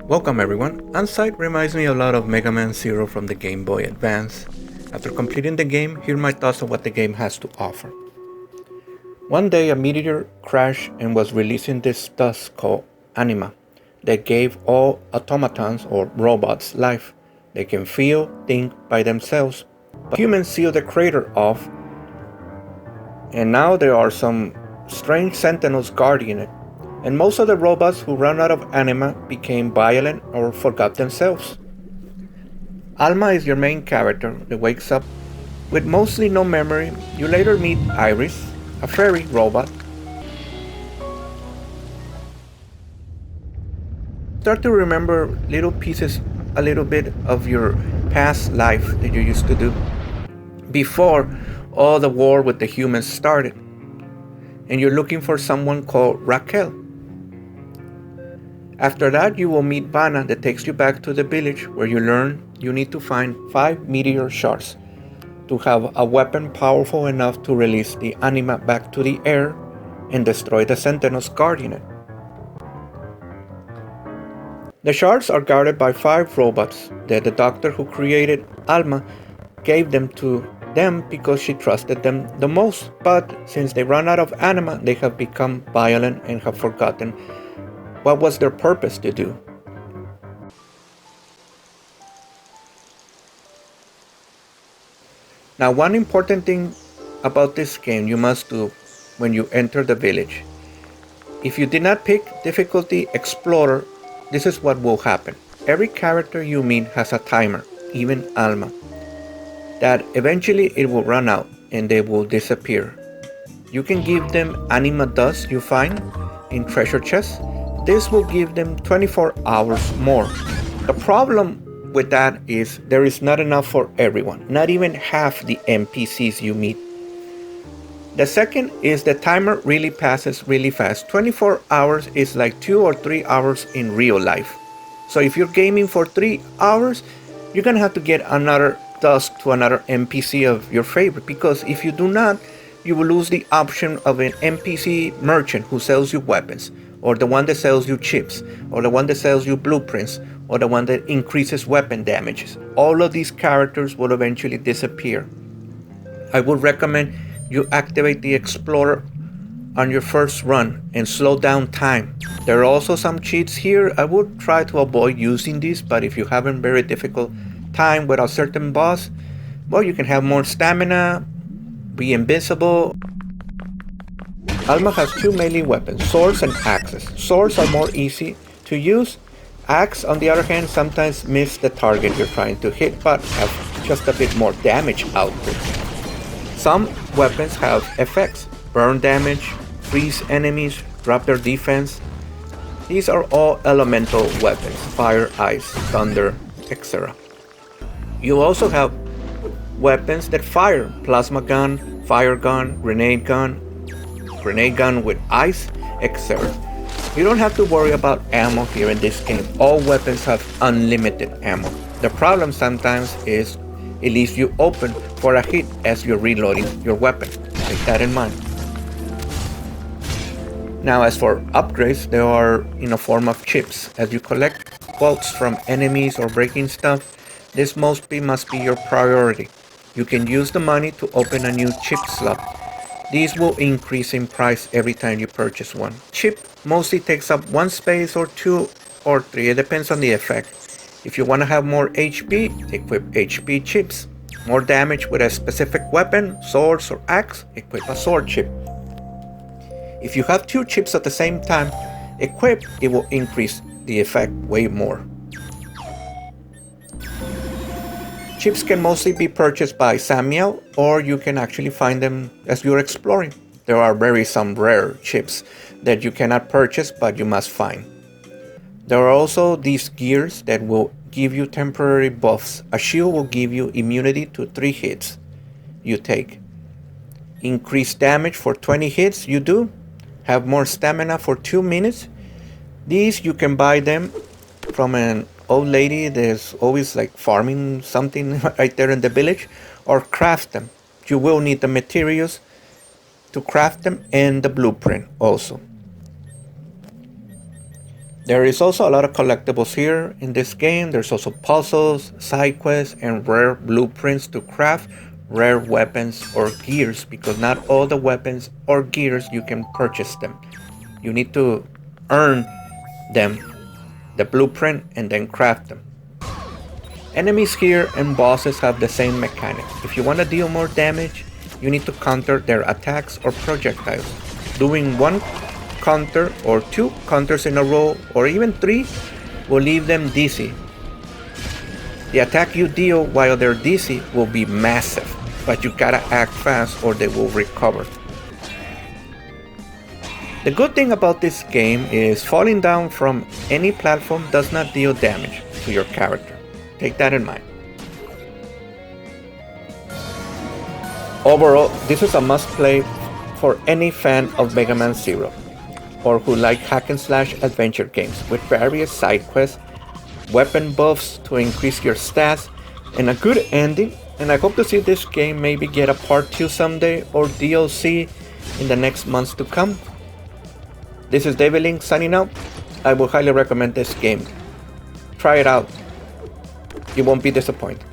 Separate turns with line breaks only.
Welcome everyone. UNSIGHTED reminds me a lot of Mega Man Zero from the Game Boy Advance. After completing the game, here are my thoughts on what the game has to offer. One day a meteor crashed and was releasing this dust called anima that gave all automatons or robots life. They can feel, think by themselves. But humans sealed the crater off, and now there are some strange sentinels guarding it. And most of the robots who run out of anima became violent or forgot themselves. Alma is your main character that wakes up with mostly no memory. You later meet Iris, a fairy robot. Start to remember little pieces, a little bit of your past life that you used to do before all the war with the humans started. And you're looking for someone called Raquel. After that, you will meet Vanna that takes you back to the village where you learn you need to find 5 meteor shards to have a weapon powerful enough to release the anima back to the air and destroy the sentinels guarding it. The shards are guarded by 5 robots that the doctor who created Alma gave them to them because she trusted them the most, but since they run out of anima, they have become violent and have forgotten what was their purpose to do. Now, one important thing about this game you must do when you enter the village. If you did not pick difficulty Explorer, this is what will happen. Every character you meet has a timer, even Alma, that eventually it will run out and they will disappear. You can give them anima dust you find in treasure chests. This will give them 24 hours more. The problem with that is there is not enough for everyone, not even half the NPCs you meet. The second is the timer really passes really fast. 24 hours is like 2 or 3 hours in real life. So if you're gaming for 3 hours, you're gonna have to get another dusk to another NPC of your favorite, because if you do not, you will lose the option of an NPC merchant who sells you weapons, or the one that sells you chips, or the one that sells you blueprints, or the one that increases weapon damages. All of these characters will eventually disappear. I would recommend you activate the Explorer on your first run and slow down time. There are also some cheats here. I would try to avoid using these, but if you have a very difficult time with a certain boss, well, you can have more stamina, be invincible. Alma has 2 melee weapons, swords and axes. Swords are more easy to use. Axe, on the other hand, sometimes miss the target you're trying to hit, but have just a bit more damage output. Some weapons have effects: burn damage, freeze enemies, drop their defense. These are all elemental weapons: fire, ice, thunder, etc. You also have weapons that fire: plasma gun, fire gun, grenade gun with ice, etc. You don't have to worry about ammo here in this game. All weapons have unlimited ammo. The problem sometimes is it leaves you open for a hit as you're reloading your weapon. Take that in mind. Now, as for upgrades, they are in a form of chips. As you collect quotes from enemies or breaking stuff, this must be your priority. You can use the money to open a new chip slot. These will increase in price every time you purchase one. Chip mostly takes up 1 space or 2 or 3, it depends on the effect. If you want to have more HP, equip HP chips. More damage with a specific weapon, swords or axe, equip a sword chip. If you have 2 chips at the same time equipped, it will increase the effect way more. Chips can mostly be purchased by Samuel, or you can actually find them as you're exploring. There are some rare chips that you cannot purchase, but you must find. There are also these gears that will give you temporary buffs. A shield will give you immunity to 3 hits you take. Increased damage for 20 hits you do. Have more stamina for 2 minutes. These you can buy them from an old lady that's always like farming something right there in the village, or craft them. You will need the materials to craft them and the blueprint also. There is also a lot of collectibles here in this game. There's also puzzles, side quests, and rare blueprints to craft rare weapons or gears, because not all the weapons or gears you can purchase them. You need to earn them, the blueprint, and then craft them. Enemies here and bosses have the same mechanic. If you want to deal more damage, you need to counter their attacks or projectiles. Doing one counter or two counters in a row or even three will leave them dizzy. The attack you deal while they're dizzy will be massive, but you gotta act fast or they will recover. The good thing about this game is falling down from any platform does not deal damage to your character. Take that in mind. Overall, this is a must play for any fan of Mega Man Zero, or who like hack and slash adventure games with various side quests, weapon buffs to increase your stats, and a good ending. And I hope to see this game maybe get a part 2 someday or DLC in the next months to come. This is David Link signing out. I will highly recommend this game. Try it out. You won't be disappointed.